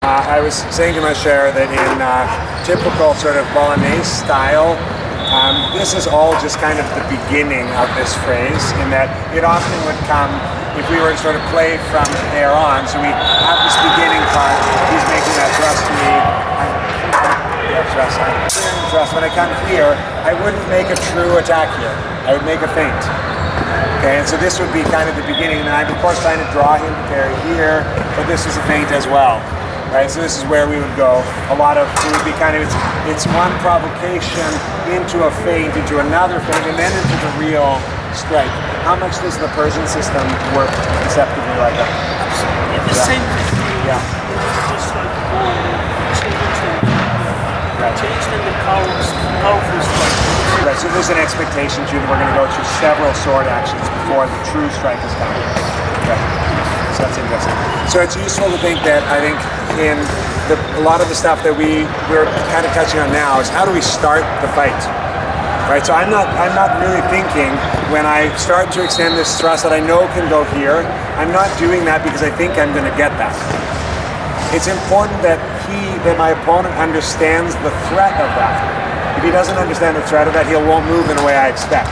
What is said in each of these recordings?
I was saying to my share that in typical sort of Bolognese style, this is all just kind of the beginning of this phrase, in that it often would come if we were to sort of play from there on. So we have this beginning part, he's making that thrust to me, thrust. When I come here, I wouldn't make a true attack here. I would make a feint. Okay, and so this would be kind of the beginning, and I'm of course trying to draw him to parry here, but this is a feint as well. Right, so this is where we would go. It would be kind of, it's one provocation into a feint, into another feint, and then into the real strike. How much does the Persian system work conceptually like that? Absolutely. The same thing. Yeah. Just like change them the powerful strike. Right, so there's an expectation too that we're going to go through several sword actions before the true strike is coming. Okay. So that's interesting. So it's useful to think that, I think, in a lot of the stuff that we're kind of touching on now is how do we start the fight, right? So I'm not really thinking when I start to extend this thrust that I know can go here. I'm not doing that because I think I'm going to get that. It's important that my opponent understands the threat of that. If he doesn't understand the threat of that, he won't move in the way I expect.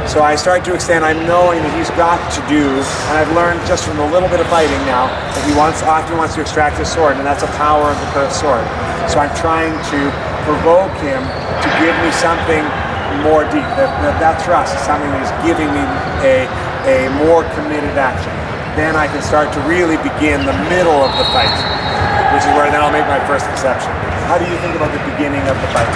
So I start to extend, I'm knowing that he's got to do, and I've learned just from a little bit of fighting now, that he often wants to extract his sword, and that's a power of the curved sword. So I'm trying to provoke him to give me something more deep. That thrust is something that is giving me a more committed action. Then I can start to really begin the middle of the fight, which is where then I'll make my first exception. How do you think about the beginning of the fight?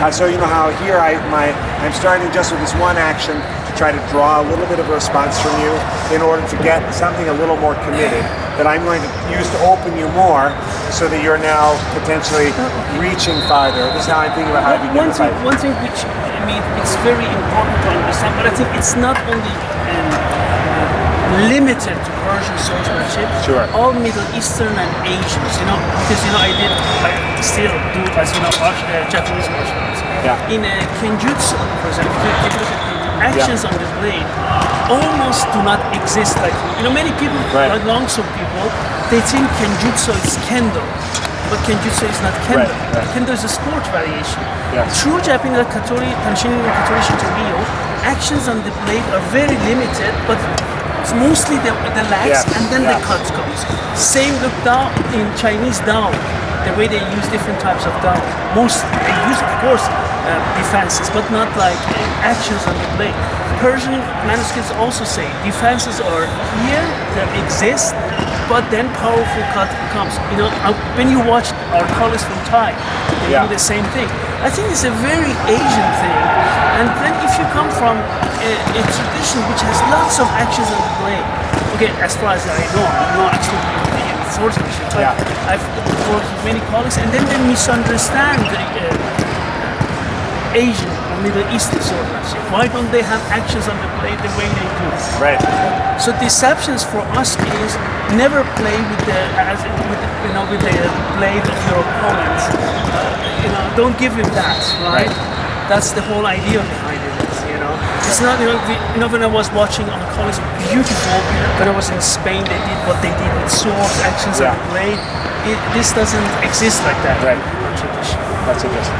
So you know how here I'm starting just with this one action to try to draw a little bit of a response from you in order to get something a little more committed that I'm going to use to open you more so that you're now potentially reaching farther. This is how I'm thinking about how to begin the fight. One thing which, I mean, it's very important to understand, but I think it's not only limited to Persian swordsmanship. Sure. All Middle Eastern and Asians, because I still do, as you know, Japanese martial arts. Yeah. In Kenjutsu, for example, if you look at the actions on the blade almost do not exist. Like, many people, like longsword people, they think Kenjutsu is Kendo. But Kenjutsu is not Kendo. Right. Kendo is a sport variation. Yeah. True Japanese, like Tanshin and Katori Shitoryu, actions on the blade are very limited, but it's mostly the legs and then the cut comes. Same look down in Chinese down, the way they use different types of down. They use, of course, defenses, but not like actions on the blade. Persian manuscripts also say defenses are here, they exist, but then powerful cut comes. When you watch our colleagues from Thai, they do the same thing. I think it's a very Asian thing. And then if you come from a tradition which has lots of actions on the blade, okay, as far as I know, I'm not actually in swordsmanship, but I've worked with many colleagues, and then they misunderstand Asian or Middle Eastern swordsmanship. Why don't they have actions on the blade the way they do? Right. So deceptions for us is never play with the blade of your opponent. Don't give him that, right? That's the whole idea behind it. It's not, when I was watching on college, beautiful. When I was in Spain, they did what they did with swords, actions on the blade. This doesn't exist like that. Right. In tradition. That's interesting.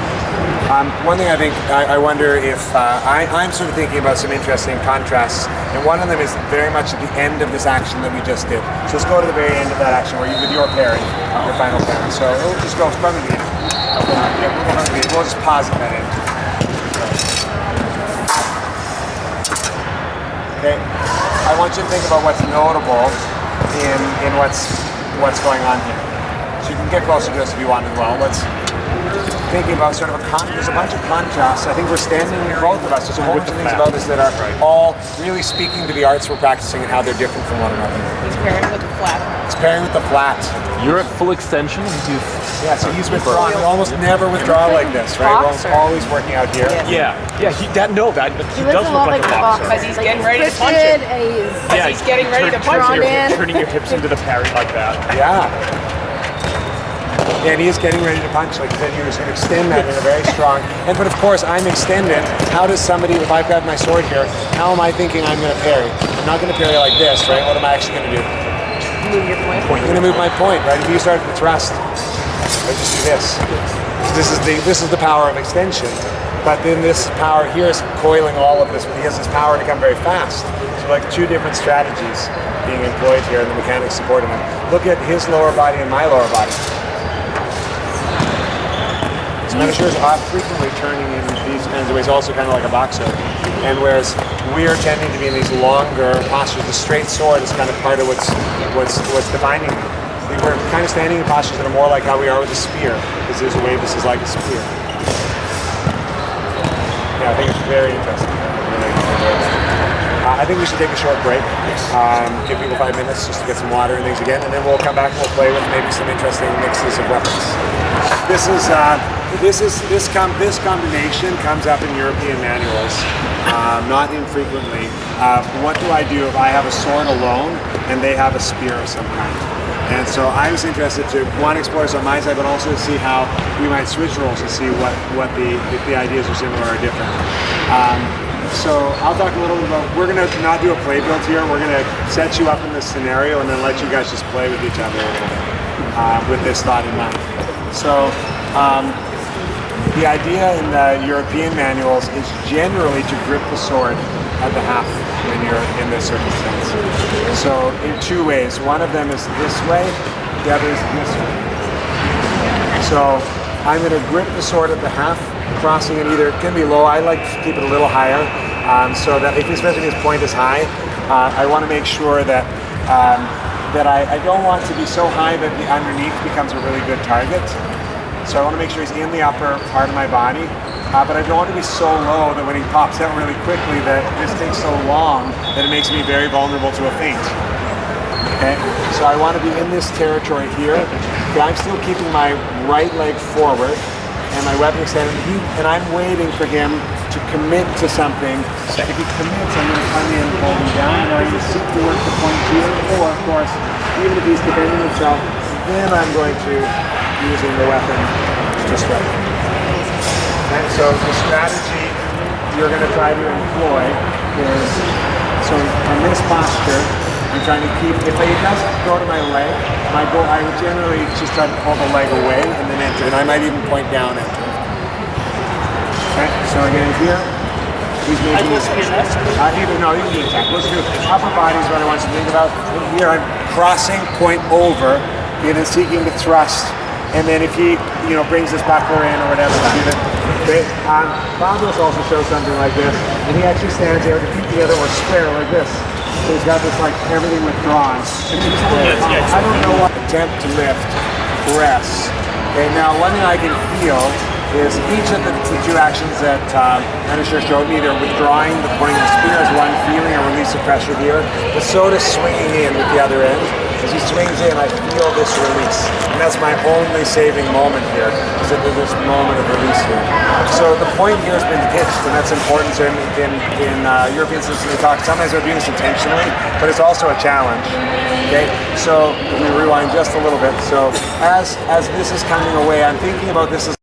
One thing I wonder if I'm sort of thinking about some interesting contrasts, and one of them is very much at the end of this action that we just did. So let's go to the very end of that action where you with your parry, your final parry. So we'll just go from the beginning. We'll just pause at that end. Okay, I want you to think about what's notable in what's going on here. So you can get closer to us if you want as well. Let's thinking about sort of there's a bunch of contrasts. I think we're standing here, both of us. There's a whole bunch of things about this that are all really speaking to the arts we're practicing and how they're different from one another. He's pairing with the flat. It's pairing with the flat. You're at full extension. So he's withdrawing. We almost never withdraw like this, right? We're always working out here. Yeah. He does look like a boxer. Because he's getting ready to punch it. He's getting ready to punch it. Turning your hips into the parry like that. Yeah. And he is getting ready to punch, like you said, he was going to extend that in a very strong, but of course I'm extended. How does somebody, if I've got my sword here, how am I thinking I'm going to parry? I'm not going to parry like this, right? What am I actually going to do? Move your point. I'm going to move my point, right? If you start to thrust, I just do this. This is the power of extension. But then this power here is coiling all of this. He has this power to come very fast. So like two different strategies being employed here, and the mechanics supporting him. Look at his lower body and my lower body. So managers are frequently turning in these kinds of ways, also kind of like a boxer. And whereas we are tending to be in these longer postures, the straight sword is kind of part of what's defining me. We're kind of standing in postures that are more like how we are with a spear. This is a way this is like a spear. Yeah, I think it's very interesting. I think we should take a short break. Give people 5 minutes just to get some water and things again, and then we'll come back and we'll play with maybe some interesting mixes of weapons. This combination comes up in European manuals, not infrequently. What do I do if I have a sword alone and they have a spear of some kind? And so I was interested to explore this on my side, but also to see how we might switch roles and see what if the ideas are similar or different. So I'll talk a little bit about, we're going to not do a play build here, we're going to set you up in this scenario and then let you guys just play with each other with this thought in mind. So the idea in the European manuals is generally to grip the sword at the half when you're in this circumstance. So in two ways. One of them is this way, the other is this way. So I'm going to grip the sword at the half, crossing it either, it can be low, I like to keep it a little higher, so that especially if his point is high, I want to make sure that I don't want to be so high that the underneath becomes a really good target. So I want to make sure he's in the upper part of my body, but I don't want to be so low that when he pops out really quickly that this takes so long that it makes me very vulnerable to a feint. Okay, so I want to be in this territory here. Okay, I'm still keeping my right leg forward and my weapon extended, and I'm waiting for him to commit to something. So if he commits, I'm going to come in, pull him down, and I'm going to seek to work the point here, or of course, even if he's defending himself, then I'm going to using the weapon to strike. And so the strategy you're going to try to employ is, so from this posture, I'm trying to keep, if he does go to my leg, my goal, I would generally just try to pull the leg away and then enter, and I might even point down enter. Okay, so again here, he's making this. No, you can do attack. Let's do upper body is what I want you to think about. Here I'm crossing, point over, and then seeking to thrust. And then if he, brings his buckler in or whatever, do that. Great. Pablos also shows something like this, and he actually stands there with the feet together or square like this. So he's got this everything withdrawn. I don't know what attempt to lift, press. Okay, now one thing I can feel is each of the two actions that Anisher showed me, they're withdrawing, the pointing the spear is one, feeling a release of pressure here. The soda's swinging in with the other end. As he swings in, I feel this release. And that's my only saving moment here, is that there's this moment of release here. So the point here has been pitched, and that's important. So in European systems, we talk, sometimes they're doing this intentionally, but it's also a challenge. Okay, so let me rewind just a little bit. So as this is coming away, I'm thinking about this as